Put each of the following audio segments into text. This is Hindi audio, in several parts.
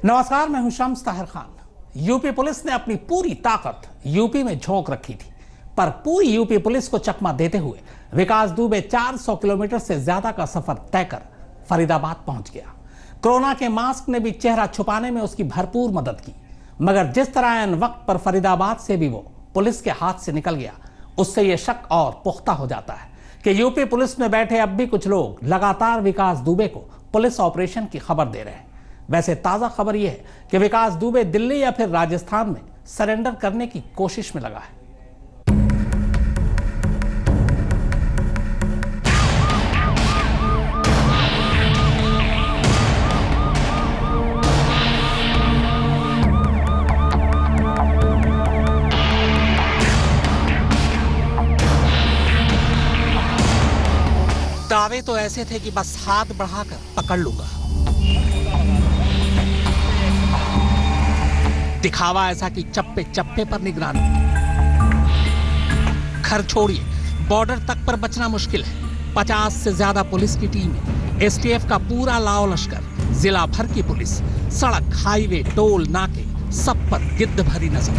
नमस्कार, मैं हूं शम्स ताहिर खान। यूपी पुलिस ने अपनी पूरी ताकत यूपी में झोंक रखी थी, पर पूरी यूपी पुलिस को चकमा देते हुए विकास दुबे 400 किलोमीटर से ज्यादा का सफर तय कर फरीदाबाद पहुंच गया। कोरोना के मास्क ने भी चेहरा छुपाने में उसकी भरपूर मदद की, मगर जिस तरह इन वक्त पर फरीदाबाद से भी वो पुलिस के हाथ से निकल गया, उससे यह शक और पुख्ता हो जाता है कि यूपी पुलिस में बैठे अब भी कुछ लोग लगातार विकास दुबे को पुलिस ऑपरेशन की खबर दे रहे हैं। वैसे ताजा खबर यह है कि विकास दुबे दिल्ली या फिर राजस्थान में सरेंडर करने की कोशिश में लगा है। दावे तो ऐसे थे कि बस हाथ बढ़ाकर पकड़ लूंगा, दिखावा ऐसा कि चप्पे चप्पे पर निगरानी। घर छोड़िए, बॉर्डर तक पर बचना मुश्किल है। 50 से ज्यादा पुलिस की टीमें, एसटीएफ का पूरा लाओ लश्कर, जिला भर की पुलिस, सड़क, हाईवे, टोल नाके, सब पर गिद्ध भरी नजर।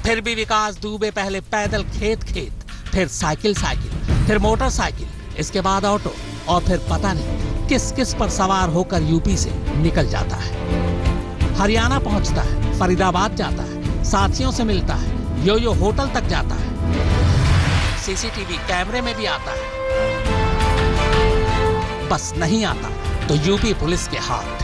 फिर भी विकास दुबे पहले पैदल खेत खेत, फिर साइकिल साइकिल, फिर मोटरसाइकिल, इसके बाद ऑटो, और फिर पता नहीं किस किस पर सवार होकर यूपी से निकल जाता है। हरियाणा पहुंचता है, फरीदाबाद जाता है, साथियों से मिलता है, यो होटल तक जाता है, सीसीटीवी कैमरे में भी आता है। बस नहीं आता तो यूपी पुलिस के हाथ।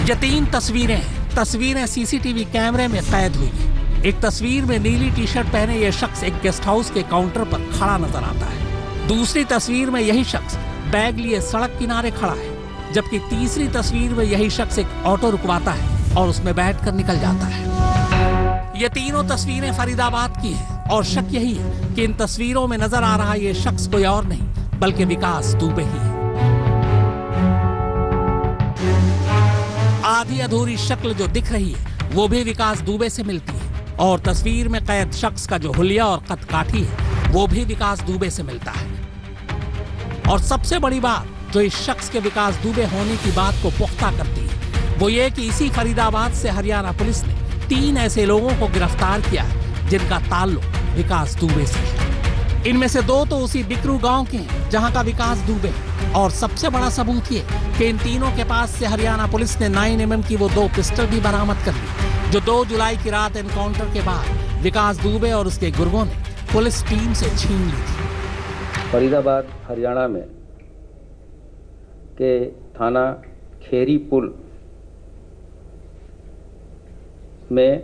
ये 3 तस्वीरें सीसीटीवी कैमरे में कैद हुई हैं। एक तस्वीर में नीली टी शर्ट पहने यह शख्स एक गेस्ट हाउस के काउंटर पर खड़ा नजर आता है। दूसरी तस्वीर में यही शख्स बैग लिए सड़क किनारे खड़ा है, जबकि तीसरी तस्वीर में यही शख्स एक ऑटो रुकवाता है और उसमें बैठकर निकल जाता है। ये तीनों तस्वीरें फरीदाबाद की हैं और शक यही है कि इन तस्वीरों में नजर आ रहा ये शख्स कोई और नहीं बल्कि विकास दुबे ही है। आधी अधूरी शक्ल जो दिख रही है वो भी विकास दुबे से मिलती है, और तस्वीर में कैद शख्स का जो हुलिया और कदकाठी है वो भी विकास दुबे से मिलता है। और सबसे बड़ी बात जो इस शख्स के विकास दुबे होने की बात को पुख्ता करती है वो ये कि इसी फरीदाबाद से हरियाणा पुलिस ने 3 ऐसे लोगों को गिरफ्तार किया है जिनका ताल्लुक विकास दुबे से है। इनमें से 2 तो उसी बिकरू गांव के हैं जहां का विकास दुबे है, और सबसे बड़ा सबूत ये कि इन तीनों के पास से हरियाणा पुलिस ने 9mm की वो 2 पिस्टल भी बरामद कर ली, जो 2 जुलाई की रात एनकाउंटर के बाद विकास दुबे और उसके गुर्गों ने पुलिस टीम से छीन ली थी। फरीदाबाद हरियाणा में के थाना खेरी पुल में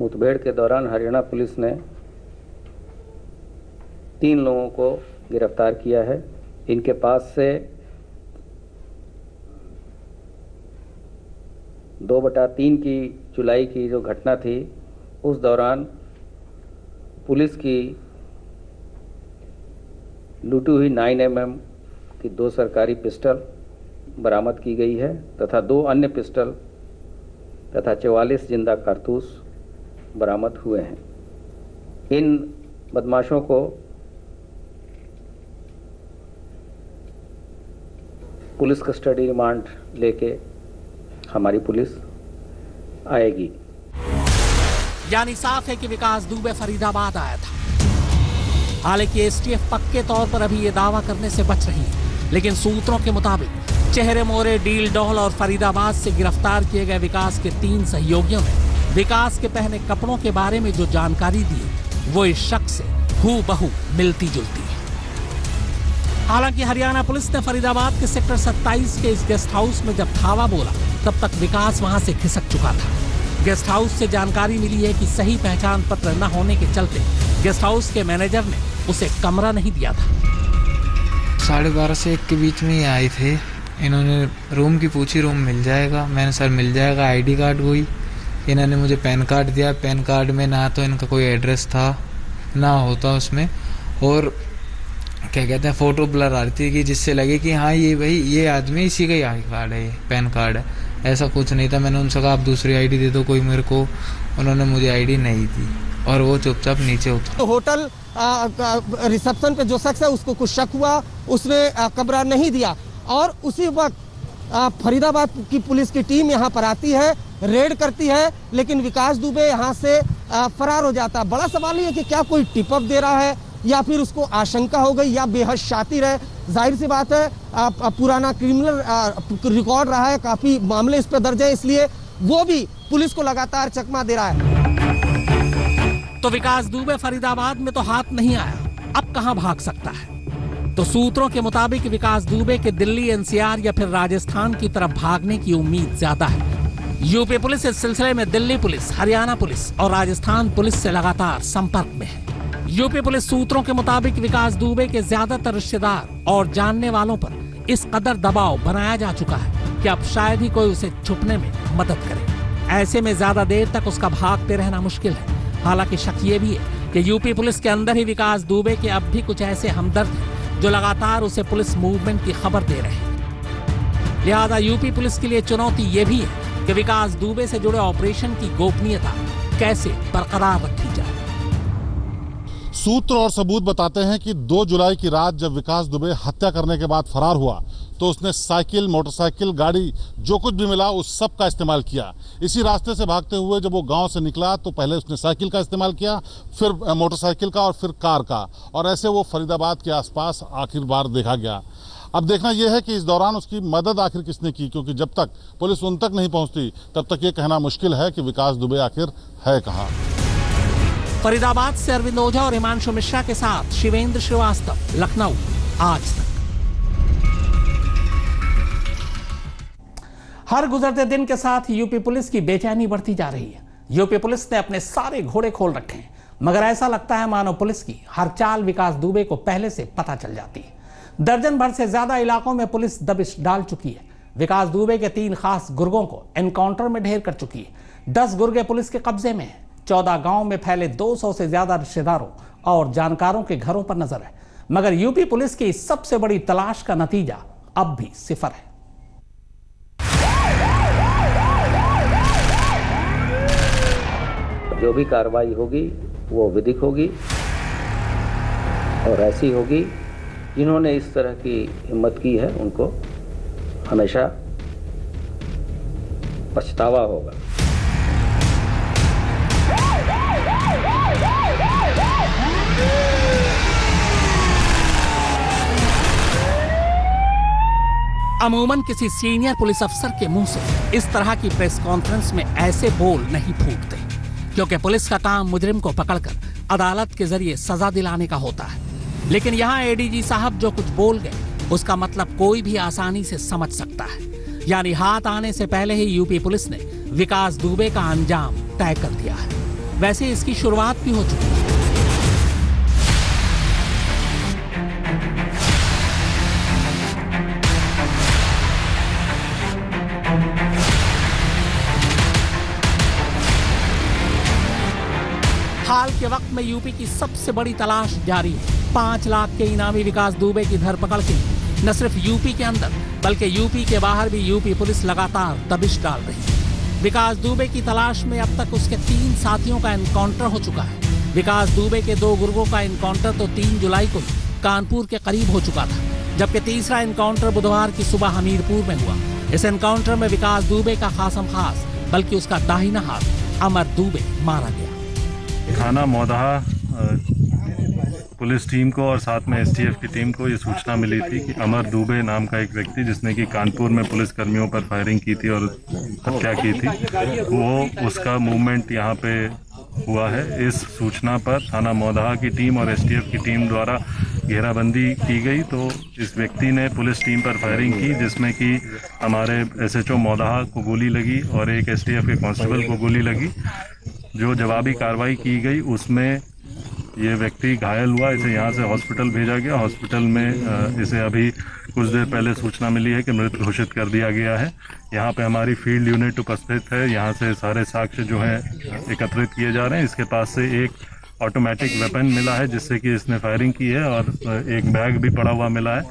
मुठभेड़ के दौरान हरियाणा पुलिस ने 3 लोगों को गिरफ्तार किया है। इनके पास से 2/3 की जुलाई की जो घटना थी उस दौरान पुलिस की लूटी हुई 9mm की 2 सरकारी पिस्टल बरामद की गई है तथा 2 अन्य पिस्टल तथा 44 जिंदा कारतूस बरामद हुए हैं। इन बदमाशों को पुलिस कस्टडी रिमांड लेके हमारी पुलिस आएगी। यानी साफ है कि विकास दुबे फरीदाबाद आया था। हालांकि एसटीएफ पक्के तौर पर अभी ये दावा करने से बच रही है, लेकिन सूत्रों के मुताबिक चेहरे मोरे, डील डौल और फरीदाबाद से गिरफ्तार किए गए विकास के 3 सहयोगियों ने विकास के पहने कपड़ों के बारे में जो जानकारी दी वो इस शख्स से हूबहू मिलती जुलती है। हालांकि हरियाणा पुलिस ने फरीदाबाद के सेक्टर 27 के इस गेस्ट हाउस में जब धावा बोला तब तक विकास वहां से खिसक चुका था। गेस्ट हाउस से जानकारी मिली है कि सही पहचान पत्र न होने के चलते गेस्ट हाउस के मैनेजर ने उसे कमरा नहीं दिया था। 12:30 से 1 के बीच में ही आए थे। इन्होंने रूम की पूछी, रूम मिल जाएगा। मैंने सर मिल जाएगा। आईडी कार्ड हुई, इन्होंने मुझे पैन कार्ड दिया। पैन कार्ड में ना तो इनका कोई एड्रेस था ना होता उसमें, और क्या कहते हैं फोटो ब्लर आ रही थी कि जिससे लगे कि हाँ ये भाई ये आदमी इसी का ही आई कार्ड है, ये पैन कार्ड है। ऐसा कुछ नहीं था। मैंने उनसे कहा आप दूसरी आईडी दे दो कोई मेरे को, उन्होंने मुझे आईडी नहीं दी और वो चुपचाप नीचे उतरा। तो होटल रिसेप्शन पे जो शख्स है उसको कुछ शक हुआ, उसने कमरा नहीं दिया और उसी वक्त फरीदाबाद की पुलिस की टीम यहाँ पर आती है, रेड करती है, लेकिन विकास दुबे यहाँ से फरार हो जाता है। बड़ा सवाल ये है कि क्या कोई टिप अप दे रहा है या फिर उसको आशंका हो गई या बेहद शातिर है। जाहिर सी बात है पुराना क्रिमिनल रिकॉर्ड रहा है, काफी मामले इस पर दर्ज है, इसलिए वो भी पुलिस को लगातार चकमा दे रहा है। तो विकास दुबे फरीदाबाद में तो हाथ नहीं आया, अब कहां भाग सकता है? तो सूत्रों के मुताबिक विकास दुबे के दिल्ली, एनसीआर या फिर राजस्थान की तरफ भागने की उम्मीद ज्यादा है। यूपी पुलिस इस सिलसिले में दिल्ली पुलिस, हरियाणा पुलिस और राजस्थान पुलिस से लगातार संपर्क में है। यूपी पुलिस सूत्रों के मुताबिक विकास दुबे के ज्यादातर रिश्तेदार और जानने वालों पर इस कदर दबाव बनाया जा चुका है कि अब शायद ही कोई उसे छुपने में मदद करे। ऐसे में ज्यादा देर तक उसका भागते रहना मुश्किल है। हालांकि शक ये भी है कि यूपी पुलिस के अंदर ही विकास दुबे के अब भी कुछ ऐसे हमदर्द हैं जो लगातार उसे पुलिस मूवमेंट की खबर दे रहे हैं। लिहाजा यूपी पुलिस के लिए चुनौती ये भी है कि विकास दुबे से जुड़े ऑपरेशन की गोपनीयता कैसे बरकरार रखी जाए। सूत्र और सबूत बताते हैं कि 2 जुलाई की रात जब विकास दुबे हत्या करने के बाद फरार हुआ तो उसने साइकिल, मोटरसाइकिल, गाड़ी जो कुछ भी मिला उस सब का इस्तेमाल किया। इसी रास्ते से भागते हुए जब वो गांव से निकला तो पहले उसने साइकिल का इस्तेमाल किया, फिर मोटरसाइकिल का और फिर कार का, और ऐसे वो फरीदाबाद के आसपास आखिर बार देखा गया। अब देखना यह है कि इस दौरान उसकी मदद आखिर किसने की, क्योंकि जब तक पुलिस उन तक नहीं पहुंचती तब तक ये कहना मुश्किल है कि विकास दुबे आखिर है कहाँ। फरीदाबाद से अरविंद ओझा और हिमांशु मिश्रा के साथ शिवेंद्र श्रीवास्तव, लखनऊ, आज तक। हर गुजरते दिन के साथ यूपी पुलिस की बेचैनी बढ़ती जा रही है। यूपी पुलिस ने अपने सारे घोड़े खोल रखे हैं, मगर ऐसा लगता है मानो पुलिस की हर चाल विकास दुबे को पहले से पता चल जाती है। दर्जन भर से ज्यादा इलाकों में पुलिस दबिश डाल चुकी है। विकास दुबे के 3 खास गुर्गों को एनकाउंटर में ढेर कर चुकी है। 10 गुर्गे पुलिस के कब्जे में है। 14 गांव में फैले 200 से ज्यादा रिश्तेदारों और जानकारों के घरों पर नजर है, मगर यूपी पुलिस की सबसे बड़ी तलाश का नतीजा अब भी सिफर है। जो भी कार्रवाई होगी वो विधिक होगी और ऐसी होगी जिन्होंने इस तरह की हिम्मत की है उनको हमेशा पछतावा होगा। अमूमन किसी सीनियर पुलिस अफसर के मुंह से इस तरह की प्रेस कॉन्फ्रेंस में ऐसे बोल नहीं फूटते, क्योंकि पुलिस का काम मुजरिम को पकड़कर अदालत के जरिए सजा दिलाने का होता है। लेकिन यहाँ एडीजी साहब जो कुछ बोल गए उसका मतलब कोई भी आसानी से समझ सकता है। यानी हाथ आने से पहले ही यूपी पुलिस ने विकास दुबे का अंजाम तय कर दिया है। वैसे इसकी शुरुआत भी हो चुकी है। हाल के वक्त में यूपी की सबसे बड़ी तलाश जारी है। 5 लाख के इनामी विकास दुबे की धरपकड़ के लिए न सिर्फ यूपी के अंदर बल्कि यूपी के बाहर भी यूपी पुलिस लगातार दबिश डाल रही है। विकास दुबे की तलाश में अब तक उसके 3 साथियों का एनकाउंटर हो चुका है। विकास दुबे के 2 गुर्गों का एनकाउंटर तो 3 जुलाई को कानपुर के करीब हो चुका था, जबकि तीसरा एनकाउंटर बुधवार की सुबह हमीरपुर में हुआ। इस एनकाउंटर में विकास दुबे का खासम खास बल्कि उसका दाहिना हाथ अमर दुबे मारा गया। थाना मौदहा पुलिस टीम को और साथ में एसटीएफ की टीम को ये सूचना मिली थी कि अमर दुबे नाम का एक व्यक्ति जिसने कि कानपुर में पुलिस कर्मियों पर फायरिंग की थी और हत्या की थी, वो उसका मूवमेंट यहाँ पे हुआ है। इस सूचना पर थाना मौदहा की टीम और एसटीएफ की टीम द्वारा घेराबंदी की गई, तो इस व्यक्ति ने पुलिस टीम पर फायरिंग की जिसमें कि हमारे एसएचओ मौदहा को गोली लगी और एक एसटीएफ के कांस्टेबल को गोली लगी। जो जवाबी कार्रवाई की गई उसमें ये व्यक्ति घायल हुआ, इसे यहाँ से हॉस्पिटल भेजा गया। हॉस्पिटल में इसे अभी कुछ देर पहले सूचना मिली है कि मृत घोषित कर दिया गया है। यहाँ पे हमारी फील्ड यूनिट उपस्थित है, यहाँ से सारे साक्ष्य जो हैं एकत्रित किए जा रहे हैं। इसके पास से एक ऑटोमेटिक वेपन मिला है जिससे कि इसने फायरिंग की है और एक बैग भी पड़ा हुआ मिला है।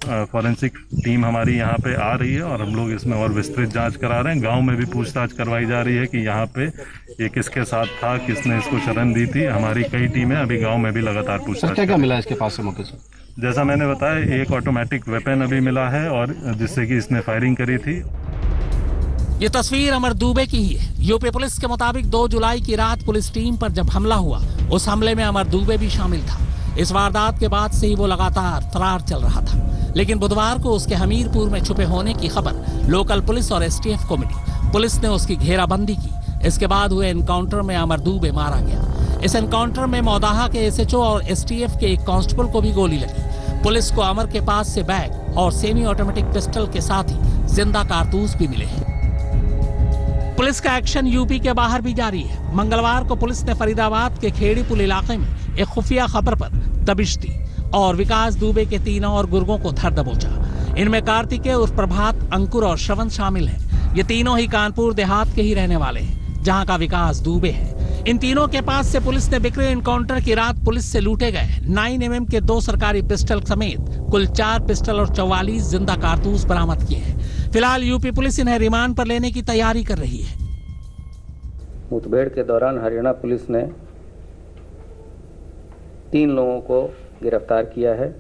फॉरेंसिक टीम हमारी यहाँ पे आ रही है और हम लोग इसमें और विस्तृत जांच करा रहे हैं। गांव में भी पूछताछ करवाई जा रही है कि यहाँ पे ये किसके साथ था, किसने इसको शरण दी थी। हमारी कई टीमें अभी गांव में भी लगातार पूछताछ। क्या मिला इसके पास से मौके से? जैसा मैंने बताया, एक ऑटोमेटिक वेपन अभी मिला है और जिससे कि इसने फायरिंग करी थी। ये तस्वीर अमर दुबे की ही है। यूपी पुलिस के मुताबिक 2 जुलाई की रात पुलिस टीम पर जब हमला हुआ, उस हमले में अमर दुबे भी शामिल था। इस वारदात के बाद से ही वो लगातार फरार चल रहा था, लेकिन बुधवार को उसके हमीरपुर में छुपे होने की खबर लोकल पुलिस और एसटीएफ को मिली। पुलिस ने उसकी घेराबंदी की। इसके बाद हुए एनकाउंटर में अमर दुबे मारा गया। इस एनकाउंटर में मौदाहा के एसएचओ और एसटीएफ के एक कांस्टेबल को भी गोली लगी। पुलिस को अमर के पास से बैग और सेमी ऑटोमेटिक पिस्टल के साथ ही जिंदा कारतूस भी मिले हैं। पुलिस का एक्शन यूपी के बाहर भी जारी है। मंगलवार को पुलिस ने फरीदाबाद के खेड़ी पुल इलाके में एक खुफिया खबर पर दबिश दी और विकास दुबे के 3 और गुर्गों को धर दबोचा। इनमें कार्तिकेय उर्फ प्रभात, अंकुर और श्रवण शामिल हैं। ये तीनों ही कानपुर देहात के ही रहने वाले हैं, जहां का विकास दुबे है। इन तीनों के पास से पुलिस ने बिक्री एनकाउंटर की रात पुलिस से लूटे गए 9mm के 2 सरकारी पिस्टल समेत कुल 4 पिस्टल और 44 जिंदा कारतूस बरामद किए हैं। फिलहाल यूपी पुलिस इन्हें रिमांड पर लेने की तैयारी कर रही है। मुठभेड़ के दौरान हरियाणा पुलिस ने 3 लोगों को गिरफ्तार किया है।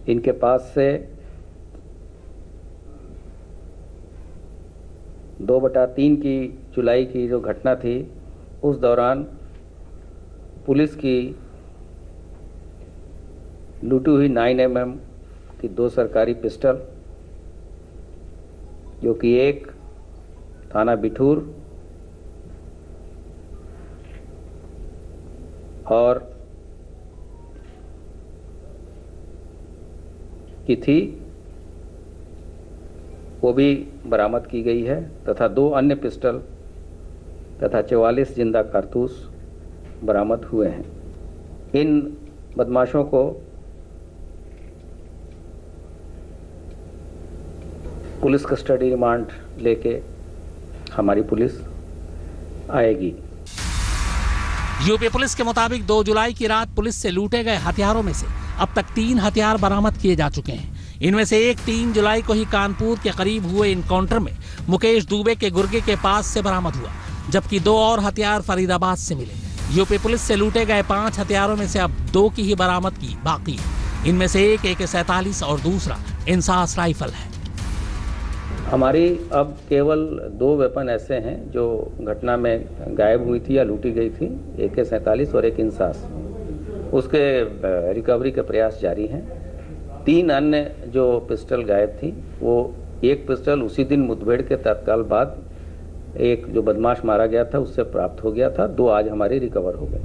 इनके पास से 2/3 की जुलाई की जो घटना थी, उस दौरान पुलिस की लूटी हुई 9mm की 2 सरकारी पिस्टल, जो कि एक थाना बिठूर और की थी, वो भी बरामद की गई है तथा 2 अन्य पिस्टल तथा 44 जिंदा कारतूस बरामद हुए हैं। इन बदमाशों को पुलिस कस्टडी रिमांड लेके हमारी पुलिस आएगी। यूपी पुलिस के मुताबिक 2 जुलाई की रात पुलिस से लूटे गए हथियारों में से अब तक 3 हथियार बरामद किए जा चुके हैं। इनमें से एक 3 जुलाई को ही कानपुर के करीब हुए इनकाउंटर में मुकेश दुबे के गुर्गे के पास से बरामद हुआ, जबकि 2 और हथियार फरीदाबाद से मिले। यूपी पुलिस से लूटे गए 5 हथियारों में से अब 2 की ही बरामदगी बाकी है। इनमें से एक AK-47 और दूसरा इंसास राइफल है। हमारी अब केवल 2 वेपन ऐसे हैं जो घटना में गायब हुई थी या लूटी गई थी, AK-47 और एक इंसास। उसके रिकवरी के प्रयास जारी हैं। 3 अन्य जो पिस्टल गायब थी, वो एक पिस्टल उसी दिन मुठभेड़ के तत्काल बाद एक जो बदमाश मारा गया था उससे प्राप्त हो गया था। 2 आज हमारी रिकवर हो गए।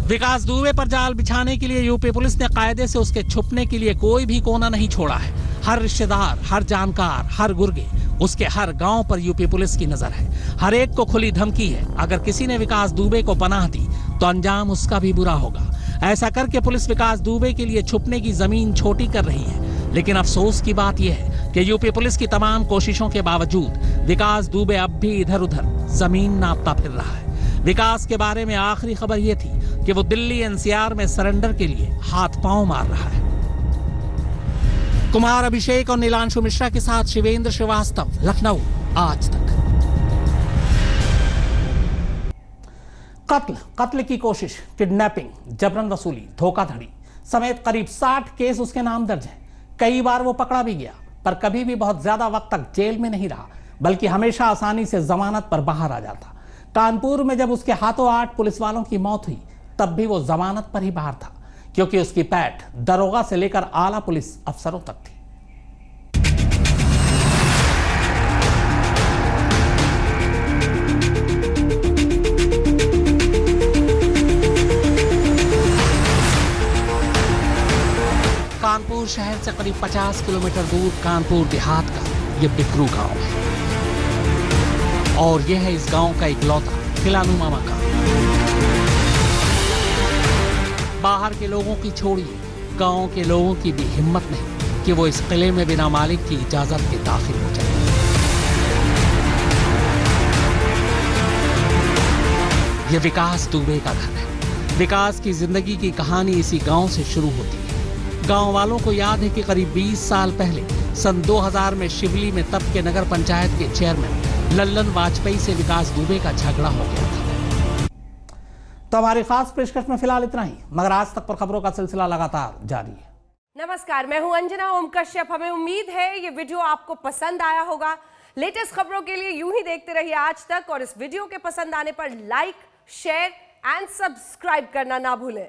विकास दुबे पर जाल बिछाने के लिए यूपी पुलिस ने कायदे से उसके छुपने के लिए कोई भी कोना नहीं छोड़ा है। हर रिश्तेदार, हर जानकार, हर गुर्गे, उसके हर गांव पर यूपी पुलिस की नजर है। हर एक को खुली धमकी है, अगर किसी ने विकास दुबे को पनाह दी तो अंजाम उसका भी बुरा होगा। ऐसा करके पुलिस विकास दुबे के लिए छुपने की जमीन छोटी कर रही है। लेकिन अफसोस की बात यह है कि यूपी पुलिस की तमाम कोशिशों के बावजूद विकास दुबे अब भी इधर उधर जमीन नापता फिर रहा है। विकास के बारे में आखिरी खबर यह थी कि वो दिल्ली NCR में सरेंडर के लिए हाथ पांव मार रहा है। कुमार अभिषेक और नीलांशु मिश्रा के साथ शिवेंद्र श्रीवास्तव, लखनऊ, आज तक। कत्ल की कोशिश, किडनैपिंग, जबरन वसूली, धोखाधड़ी समेत करीब 60 केस उसके नाम दर्ज हैं। कई बार वो पकड़ा भी गया, पर कभी भी बहुत ज्यादा वक्त तक जेल में नहीं रहा, बल्कि हमेशा आसानी से जमानत पर बाहर आ जाता। कानपुर में जब उसके हाथों 8 पुलिस वालों की मौत हुई, तब भी वो जमानत पर ही बाहर था, क्योंकि उसकी पैठ दरोगा से लेकर आला पुलिस अफसरों तक थी। कानपुर शहर से करीब 50 किलोमीटर दूर कानपुर देहात का ये बिकरू गांव है, और यह है इस गांव का इकलौता किलानुमा मकान। बाहर के लोगों की छोड़िए, गांव के लोगों की भी हिम्मत नहीं कि वो इस किले में बिना मालिक की इजाजत के दाखिल हो जाए। ये विकास दुबे का घर है। विकास की जिंदगी की कहानी इसी गांव से शुरू होती है। गांव वालों को याद है कि करीब 20 साल पहले सन 2000 में शिवली में तब के नगर पंचायत के चेयरमैन लल्लन वाजपेयी से विकास दुबे का झगड़ा हो गया था। तो हमारी खास पेशकश में फिलहाल इतना ही, मगर आज तक पर खबरों का सिलसिला लगातार जारी है। नमस्कार, मैं हूं अंजना ओम कश्यप। हमें उम्मीद है ये वीडियो आपको पसंद आया होगा। लेटेस्ट खबरों के लिए यूं ही देखते रहिए आज तक, और इस वीडियो के पसंद आने पर लाइक, शेयर एंड सब्सक्राइब करना ना भूलें।